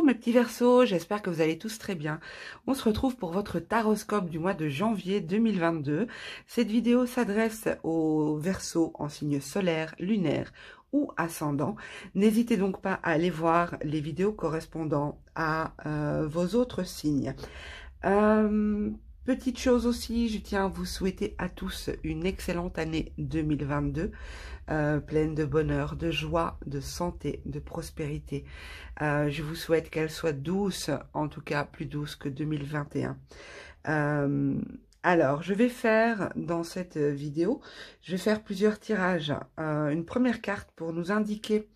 Bonjour mes petits Verseaux, j'espère que vous allez tous très bien. On se retrouve pour votre taroscope du mois de janvier 2022. Cette vidéo s'adresse aux Verseaux en signe solaire, lunaire ou ascendant. N'hésitez donc pas à aller voir les vidéos correspondant à vos autres signes. Petite chose aussi, je tiens à vous souhaiter à tous une excellente année 2022, pleine de bonheur, de joie, de santé, de prospérité. Je vous souhaite qu'elle soit douce, en tout cas plus douce que 2021. Alors, je vais faire dans cette vidéo, je vais faire plusieurs tirages. Une première carte pour nous indiquer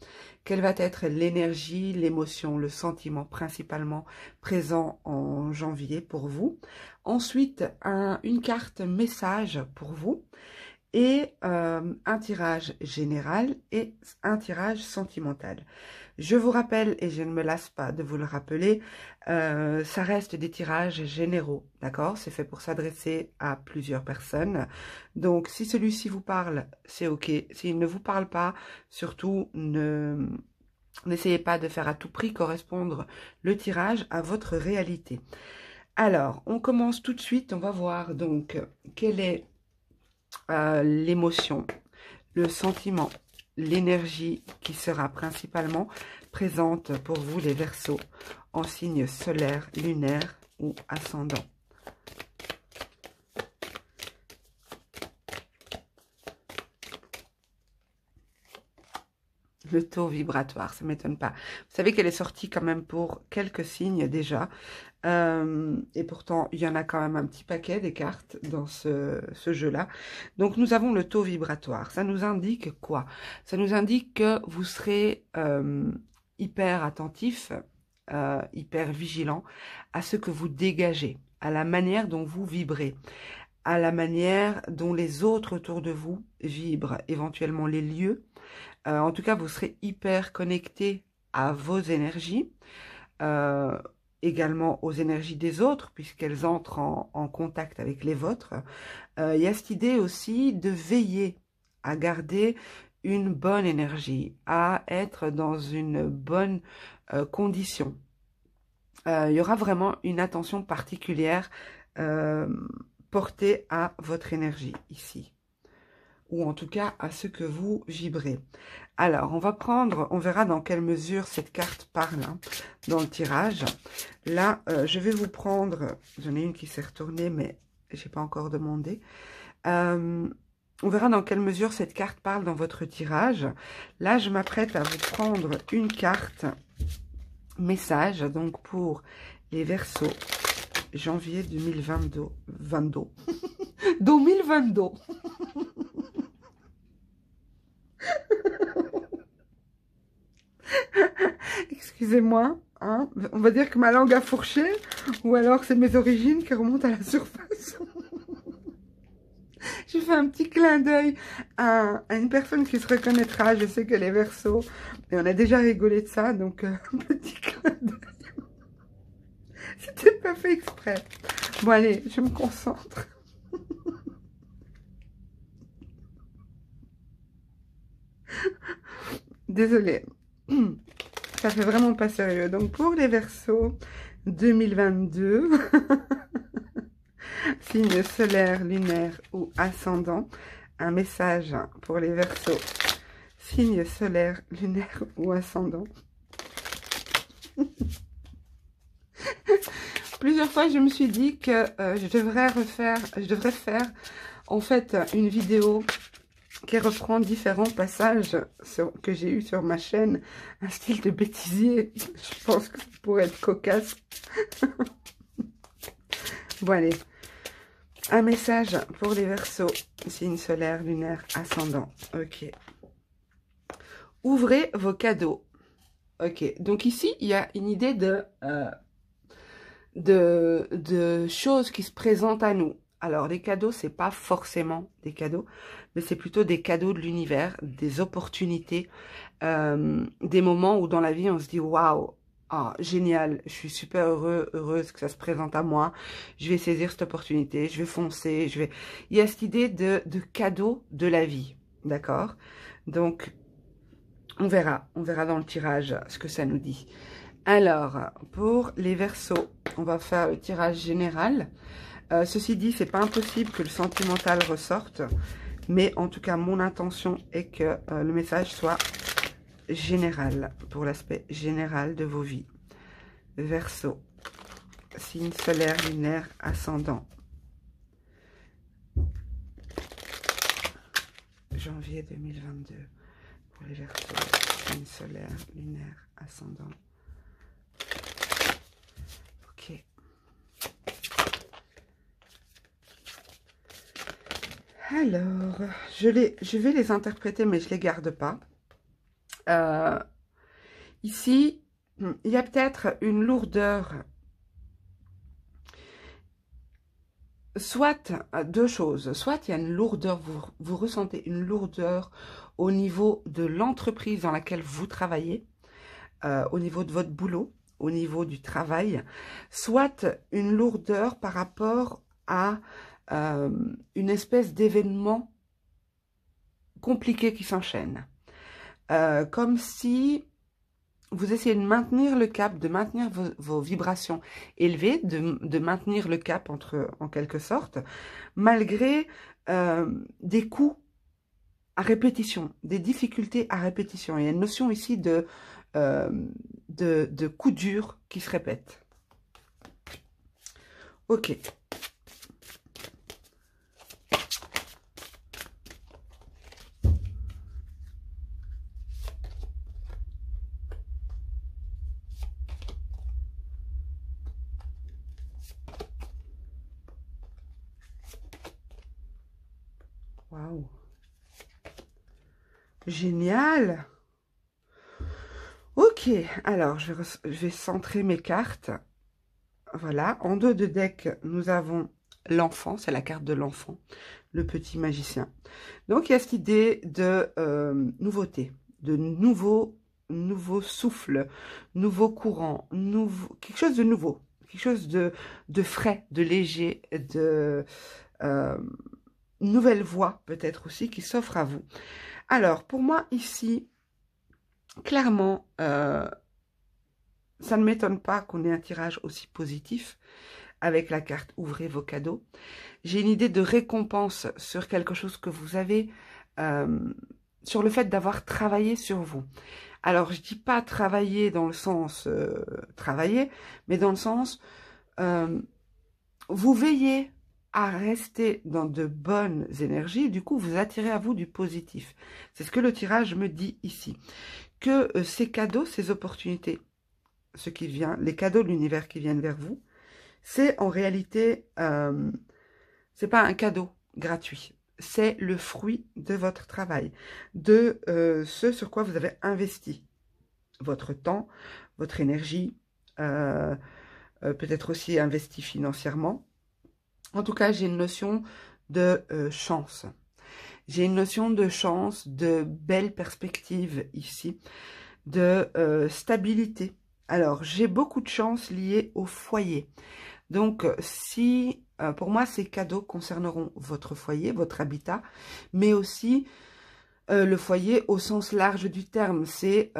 quelle va être l'énergie, l'émotion, le sentiment principalement présent en janvier pour vous. Ensuite, une carte message pour vous et un tirage général et un tirage sentimental. Je vous rappelle, et je ne me lasse pas de vous le rappeler, ça reste des tirages généraux, d'accord? C'est fait pour s'adresser à plusieurs personnes. Donc, si celui-ci vous parle, c'est OK. S'il ne vous parle pas, surtout, n'essayez pas de faire à tout prix correspondre le tirage à votre réalité. Alors, on commence tout de suite. On va voir donc quelle est l'émotion, le sentiment, l'énergie qui sera principalement présente pour vous les Verseaux en signe solaire, lunaire ou ascendant. Le taux vibratoire, ça ne m'étonne pas. Vous savez qu'elle est sortie quand même pour quelques signes déjà. Et pourtant, il y en a quand même un petit paquet des cartes dans ce jeu-là. Donc, nous avons le taux vibratoire. Ça nous indique quoi? Ça nous indique que vous serez hyper attentif, hyper vigilant à ce que vous dégagez, à la manière dont vous vibrez, à la manière dont les autres autour de vous vibrent, éventuellement les lieux. En tout cas, vous serez hyper connecté à vos énergies, également aux énergies des autres, puisqu'elles entrent en contact avec les vôtres. Il y a cette idée aussi de veiller à garder une bonne énergie, à être dans une bonne condition. Il y aura vraiment une attention particulière portée à votre énergie ici, ou en tout cas à ce que vous vibrez. Alors, on va prendre, on verra dans quelle mesure cette carte parle hein, dans le tirage. Là, je vais vous prendre, j'en ai une qui s'est retournée, mais j'ai pas encore demandé. On verra dans quelle mesure cette carte parle dans votre tirage. Là, je m'apprête à vous prendre une carte message, donc pour les Verseaux, janvier 2022. 2022. Excusez-moi, hein, on va dire que ma langue a fourché, ou alors c'est mes origines qui remontent à la surface. Je fais un petit clin d'œil à une personne qui se reconnaîtra, je sais que les Verseaux, et on a déjà rigolé de ça, donc un petit clin d'œil. C'était pas fait exprès. Bon allez, je me concentre. Désolée. Ça fait vraiment pas sérieux. Donc, pour les Verseaux 2022, signe solaire, lunaire ou ascendant, un message pour les Verseaux, signe solaire, lunaire ou ascendant. Plusieurs fois, je me suis dit que je devrais faire en fait une vidéo qui reprend différents passages que j'ai eu sur ma chaîne, un style de bêtisier. Je pense que ça pourrait être cocasse. Bon allez, un message pour les Verseaux, signe solaire, lunaire, ascendant. Ok. Ouvrez vos cadeaux. Ok, donc ici, il y a une idée de choses qui se présentent à nous. Alors, les cadeaux, c'est pas forcément des cadeaux, mais c'est plutôt des cadeaux de l'univers, des opportunités, des moments où dans la vie, on se dit « Waouh, oh, génial, je suis super heureuse que ça se présente à moi, je vais saisir cette opportunité, je vais foncer, je vais... » Il y a cette idée de cadeau de la vie, d'accord? Donc, on verra dans le tirage ce que ça nous dit. Alors, pour les Verseaux, on va faire le tirage général. Ceci dit, c'est pas impossible que le sentimental ressorte, mais en tout cas, mon intention est que le message soit général, pour l'aspect général de vos vies. Verseau, signe solaire, lunaire, ascendant. Janvier 2022, pour les Verseaux, signe solaire, lunaire, ascendant. Ok. Alors, je vais les interpréter, mais je ne les garde pas. Ici, il y a peut-être une lourdeur, soit deux choses, soit il y a une lourdeur, vous ressentez une lourdeur au niveau de l'entreprise dans laquelle vous travaillez, au niveau de votre boulot, au niveau du travail, soit une lourdeur par rapport à une espèce d'événement compliqué qui s'enchaîne. Comme si vous essayez de maintenir le cap, de maintenir vos vibrations élevées, de maintenir le cap en quelque sorte, malgré des coups à répétition, des difficultés à répétition. Il y a une notion ici de coups durs qui se répètent. Ok. Waouh. Génial. Ok, alors je vais centrer mes cartes. Voilà, en dos de deck, nous avons l'enfant, c'est la carte de l'enfant, le petit magicien. Donc il y a cette idée de nouveauté, de nouveau souffle, nouveau courant, quelque chose de nouveau, quelque chose de frais, de léger, de nouvelle voie peut-être aussi qui s'offre à vous. Alors pour moi ici, clairement, ça ne m'étonne pas qu'on ait un tirage aussi positif avec la carte « Ouvrez vos cadeaux ». J'ai une idée de récompense sur quelque chose que vous avez, sur le fait d'avoir travaillé sur vous. Alors, je ne dis pas travailler dans le sens travailler, mais dans le sens, vous veillez à rester dans de bonnes énergies, du coup, vous attirez à vous du positif. C'est ce que le tirage me dit ici. Que ces cadeaux, ces opportunités, ce qui vient, les cadeaux de l'univers qui viennent vers vous, c'est en réalité, c'est pas un cadeau gratuit, c'est le fruit de votre travail, de ce sur quoi vous avez investi votre temps, votre énergie, peut-être aussi investi financièrement. En tout cas, j'ai une notion de chance. J'ai une notion de chance, de belle perspective ici, de stabilité. Alors, j'ai beaucoup de chance liée au foyer. Donc, si, pour moi, ces cadeaux concerneront votre foyer, votre habitat, mais aussi le foyer au sens large du terme. C'est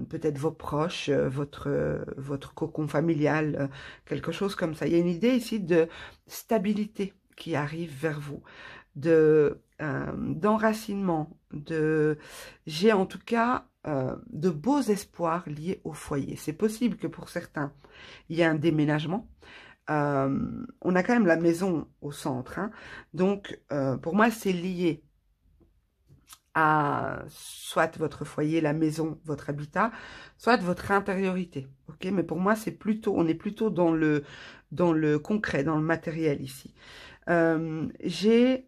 peut-être vos proches, votre cocon familial, quelque chose comme ça. Il y a une idée ici de stabilité qui arrive vers vous, d'enracinement, j'ai en tout cas de beaux espoirs liés au foyer. C'est possible que pour certains, il y ait un déménagement. On a quand même la maison au centre, hein. Donc pour moi c'est lié à soit votre foyer, la maison, votre habitat, soit votre intériorité. Ok, mais pour moi c'est plutôt, on est plutôt dans le concret, dans le matériel ici. J'ai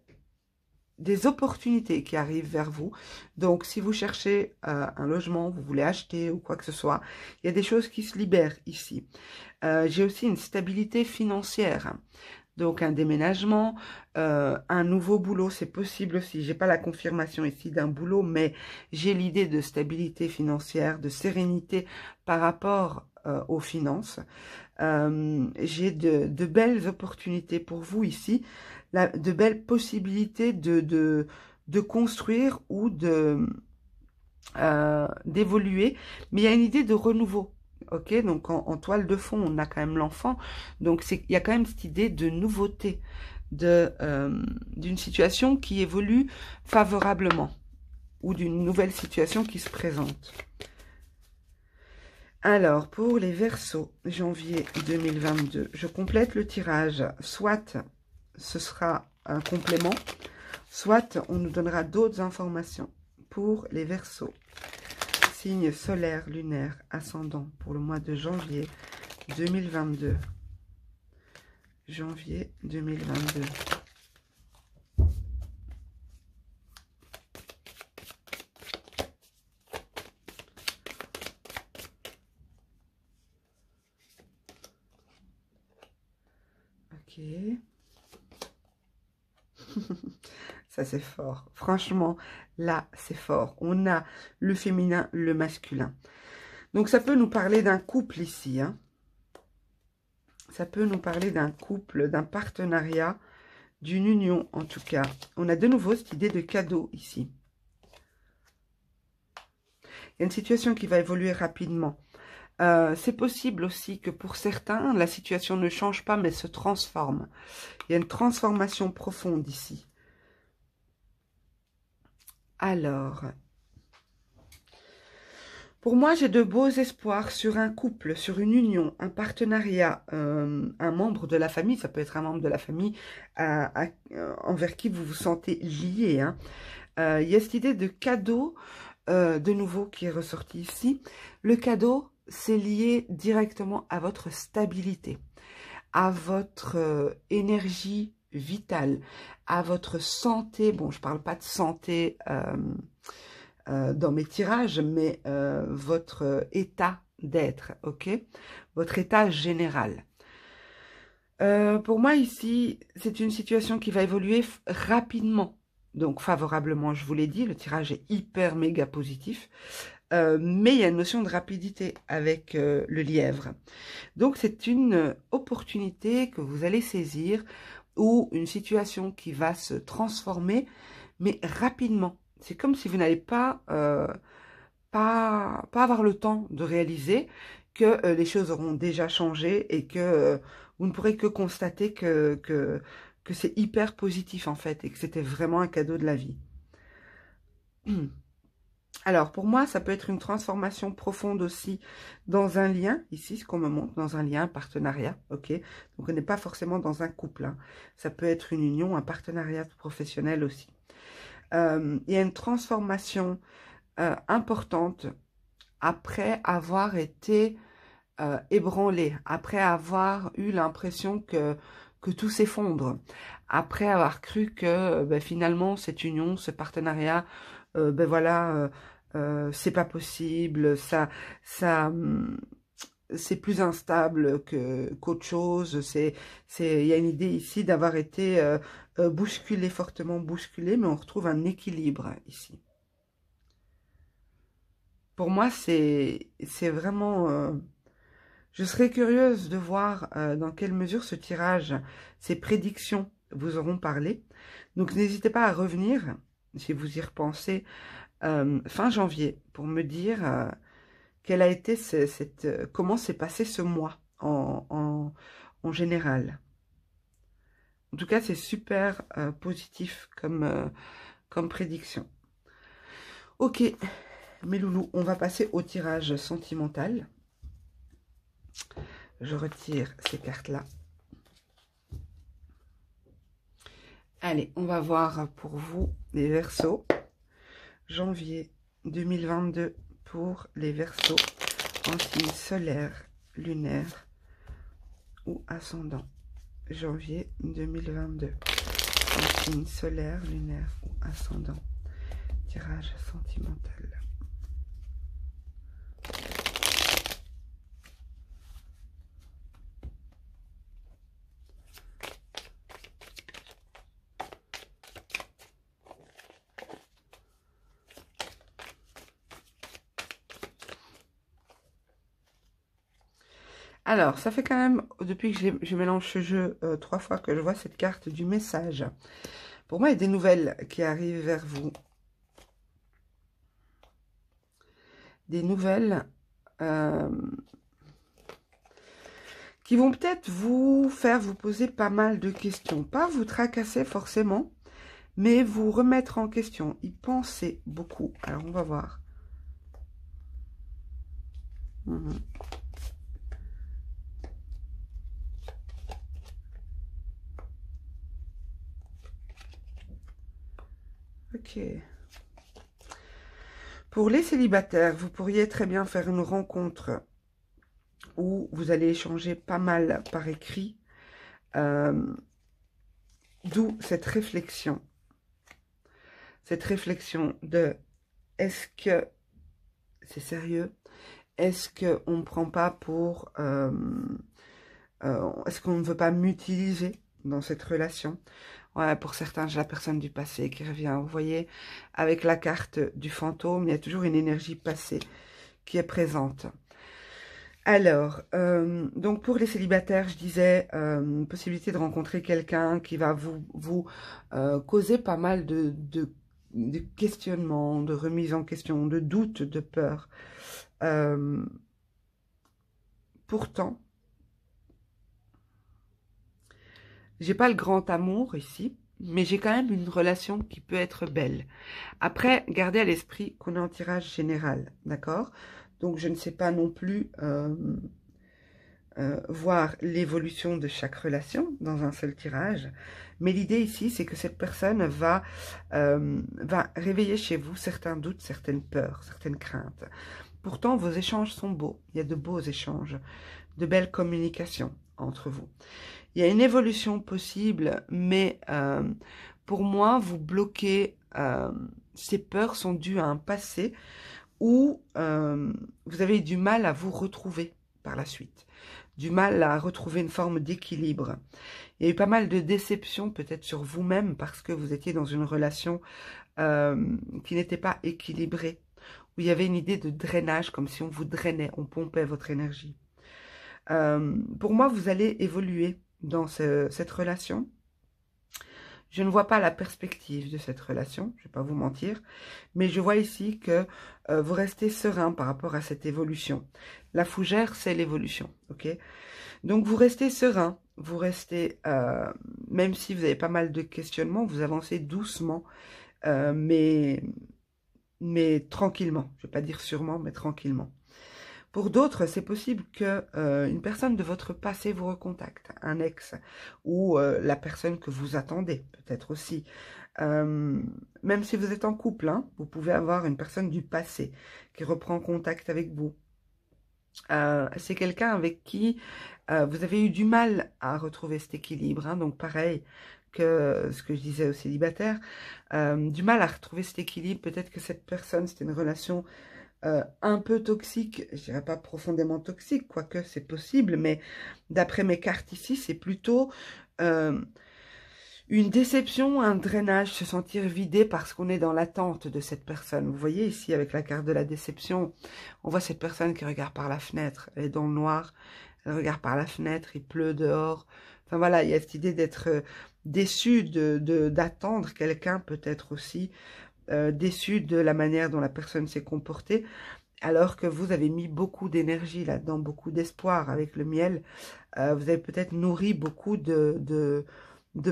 des opportunités qui arrivent vers vous. Donc, si vous cherchez un logement, vous voulez acheter ou quoi que ce soit, il y a des choses qui se libèrent ici. J'ai aussi une stabilité financière. Donc, un déménagement, un nouveau boulot, c'est possible aussi. J'ai pas la confirmation ici d'un boulot, mais j'ai l'idée de stabilité financière, de sérénité par rapport aux finances. J'ai de belles opportunités pour vous ici, de belles possibilités de construire ou d'évoluer, mais il y a une idée de renouveau. ok? Donc en toile de fond, on a quand même l'enfant. Donc il y a quand même cette idée de nouveauté, d'une situation qui évolue favorablement ou d'une nouvelle situation qui se présente. Alors, pour les Verseaux, janvier 2022, je complète le tirage. Soit ce sera un complément, soit on nous donnera d'autres informations pour les Verseaux. Signe solaire, lunaire, ascendant pour le mois de janvier 2022. Janvier 2022. Ok. Ça, c'est fort. Franchement, là, c'est fort. On a le féminin, le masculin. Donc, ça peut nous parler d'un couple ici. Hein. Ça peut nous parler d'un couple, d'un partenariat, d'une union, en tout cas. On a de nouveau cette idée de cadeau ici. Il y a une situation qui va évoluer rapidement. C'est possible aussi que pour certains, la situation ne change pas, mais se transforme. Il y a une transformation profonde ici. Alors, pour moi, j'ai de beaux espoirs sur un couple, sur une union, un partenariat, un membre de la famille. Ça peut être un membre de la famille envers qui vous vous sentez lié. Hein. Il y a cette idée de cadeau, de nouveau, qui est ressorti ici. Le cadeau, c'est lié directement à votre stabilité, à votre énergie vitale, à votre santé. Bon, je ne parle pas de santé dans mes tirages, mais votre état d'être, ok? Votre état général. Pour moi, ici, c'est une situation qui va évoluer rapidement. Donc, favorablement, je vous l'ai dit, le tirage est hyper méga positif. Mais il y a une notion de rapidité avec le lièvre. Donc, c'est une opportunité que vous allez saisir ou une situation qui va se transformer, mais rapidement. C'est comme si vous n'allez pas avoir le temps de réaliser que les choses auront déjà changé et que vous ne pourrez que constater que c'est hyper positif en fait et que c'était vraiment un cadeau de la vie. Alors, pour moi, ça peut être une transformation profonde aussi dans un lien, ici, ce qu'on me montre, dans un lien, un partenariat, ok? Donc, on n'est pas forcément dans un couple, hein. Ça peut être une union, un partenariat professionnel aussi. Il y a une transformation importante après avoir été ébranlé, après avoir eu l'impression que tout s'effondre, après avoir cru que ben, finalement, cette union, ce partenariat, ben voilà, c'est pas possible, c'est plus instable qu'autre chose. Il y a une idée ici d'avoir été bousculé, fortement bousculé, mais on retrouve un équilibre ici. Pour moi, c'est vraiment... je serais curieuse de voir dans quelle mesure ce tirage, ces prédictions vous auront parlé. Donc, n'hésitez pas à revenir, si vous y repensez, fin janvier, pour me dire quelle a été comment s'est passé ce mois en général. En tout cas, c'est super positif comme prédiction. Ok, mes loulous, on va passer au tirage sentimental. Je retire ces cartes-là. Allez, on va voir pour vous les Verseaux. Janvier 2022 pour les Verseaux en signe solaire, lunaire ou ascendant. Janvier 2022 en signe solaire, lunaire ou ascendant. Tirage sentimental. Alors, ça fait quand même, depuis que je mélange ce jeu 3 fois que je vois cette carte du message. Pour moi, il y a des nouvelles qui arrivent vers vous. Des nouvelles qui vont peut-être vous faire vous poser pas mal de questions. Pas vous tracasser forcément, mais vous remettre en question, y penser beaucoup. Alors, on va voir. Ok. Pour les célibataires, vous pourriez très bien faire une rencontre où vous allez échanger pas mal par écrit. D'où cette réflexion. Cette réflexion de est-ce que c'est sérieux? Est-ce qu'on ne me prend pas pour... est-ce qu'on ne veut pas m'utiliser dans cette relation? Ouais, pour certains, j'ai la personne du passé qui revient. Vous voyez, avec la carte du fantôme, il y a toujours une énergie passée qui est présente. Alors, donc pour les célibataires, je disais, possibilité de rencontrer quelqu'un qui va vous causer pas mal de questionnements, de remise en question, de doutes, de peur. Pourtant, j'ai pas le grand amour ici, mais j'ai quand même une relation qui peut être belle. Après, gardez à l'esprit qu'on est en tirage général, d'accord? Donc, je ne sais pas non plus voir l'évolution de chaque relation dans un seul tirage. Mais l'idée ici, c'est que cette personne va réveiller chez vous certains doutes, certaines peurs, certaines craintes. Pourtant, vos échanges sont beaux. Il y a de beaux échanges, de belles communications entre vous. Il y a une évolution possible, mais pour moi, vous bloquez, ces peurs sont dues à un passé où vous avez eu du mal à vous retrouver par la suite, du mal à retrouver une forme d'équilibre. Il y a eu pas mal de déceptions peut-être sur vous-même parce que vous étiez dans une relation qui n'était pas équilibrée, où il y avait une idée de drainage, comme si on vous drainait, on pompait votre énergie. Pour moi, vous allez évoluer dans cette relation. Je ne vois pas la perspective de cette relation, je ne vais pas vous mentir, mais je vois ici que vous restez serein par rapport à cette évolution. La fougère, c'est l'évolution, ok? Donc, vous restez serein, vous restez, même si vous avez pas mal de questionnements, vous avancez doucement, mais tranquillement. Je ne vais pas dire sûrement, mais tranquillement. Pour d'autres, c'est possible que une personne de votre passé vous recontacte, un ex, ou la personne que vous attendez, peut-être aussi. Même si vous êtes en couple, hein, vous pouvez avoir une personne du passé qui reprend contact avec vous. C'est quelqu'un avec qui vous avez eu du mal à retrouver cet équilibre. Hein, donc pareil que ce que je disais aux célibataires, du mal à retrouver cet équilibre. Peut-être que cette personne, c'était une relation un peu toxique, je dirais pas profondément toxique, quoique c'est possible, mais d'après mes cartes ici, c'est plutôt une déception, un drainage, se sentir vidé parce qu'on est dans l'attente de cette personne. Vous voyez ici avec la carte de la déception, on voit cette personne qui regarde par la fenêtre, elle est dans le noir, elle regarde par la fenêtre, il pleut dehors. Enfin voilà, il y a cette idée d'être déçu, d'attendre quelqu'un peut-être aussi, déçu de la manière dont la personne s'est comportée, alors que vous avez mis beaucoup d'énergie là-dedans, beaucoup d'espoir avec le miel. Vous avez peut-être nourri beaucoup de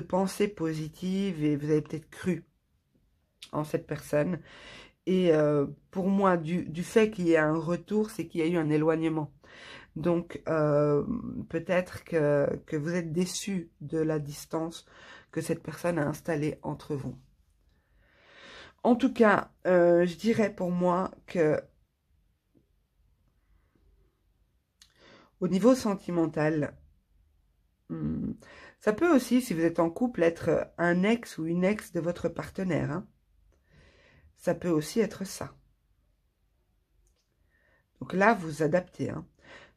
pensées positives et vous avez peut-être cru en cette personne. Et pour moi, du fait qu'il y ait un retour, c'est qu'il y a eu un éloignement. Donc, peut-être que vous êtes déçu de la distance que cette personne a installée entre vous. En tout cas, je dirais pour moi que au niveau sentimental, ça peut aussi, si vous êtes en couple, être un ex ou une ex de votre partenaire. Hein. Ça peut aussi être ça. Donc là, vous adaptez. Hein.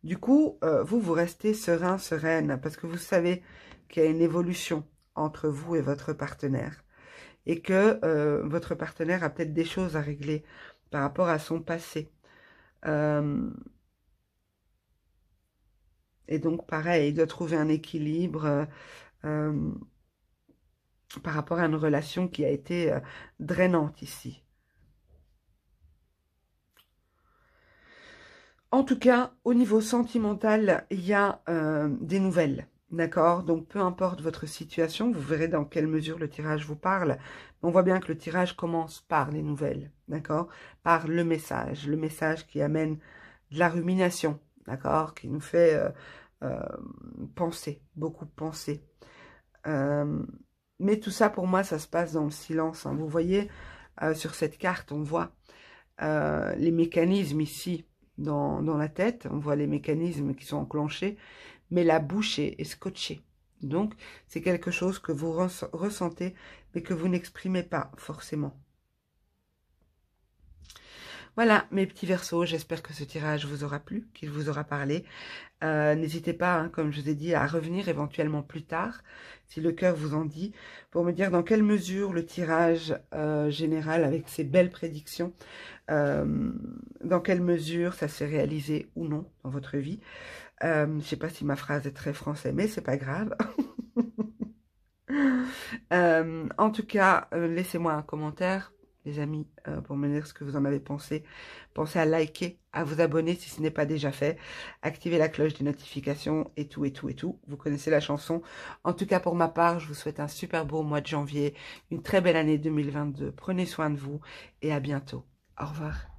Du coup, vous restez serein, sereine, parce que vous savez qu'il y a une évolution entre vous et votre partenaire. Et que votre partenaire a peut-être des choses à régler par rapport à son passé. Et donc, pareil, il doit trouver un équilibre par rapport à une relation qui a été drainante ici. En tout cas, au niveau sentimental, il y a des nouvelles, d'accord? Donc, peu importe votre situation, vous verrez dans quelle mesure le tirage vous parle. On voit bien que le tirage commence par les nouvelles, d'accord? Par le message qui amène de la rumination, d'accord? Qui nous fait euh, penser, beaucoup penser. Mais tout ça, pour moi, ça se passe dans le silence, hein. Vous voyez, sur cette carte, on voit les mécanismes ici dans la tête. On voit les mécanismes qui sont enclenchés, mais la bouche est scotchée. Donc, c'est quelque chose que vous ressentez, mais que vous n'exprimez pas forcément. Voilà, mes petits Verseaux, j'espère que ce tirage vous aura plu, qu'il vous aura parlé. N'hésitez pas, hein, comme je vous ai dit, à revenir éventuellement plus tard, si le cœur vous en dit, pour me dire dans quelle mesure le tirage général, avec ses belles prédictions, dans quelle mesure ça s'est réalisé ou non dans votre vie. Je ne sais pas si ma phrase est très français, mais c'est pas grave. En tout cas, laissez-moi un commentaire, les amis, pour me dire ce que vous en avez pensé. Pensez à liker, à vous abonner si ce n'est pas déjà fait. Activez la cloche des notifications et tout, et tout, et tout. Vous connaissez la chanson. En tout cas, pour ma part, je vous souhaite un super beau mois de janvier, une très belle année 2022. Prenez soin de vous et à bientôt. Au revoir.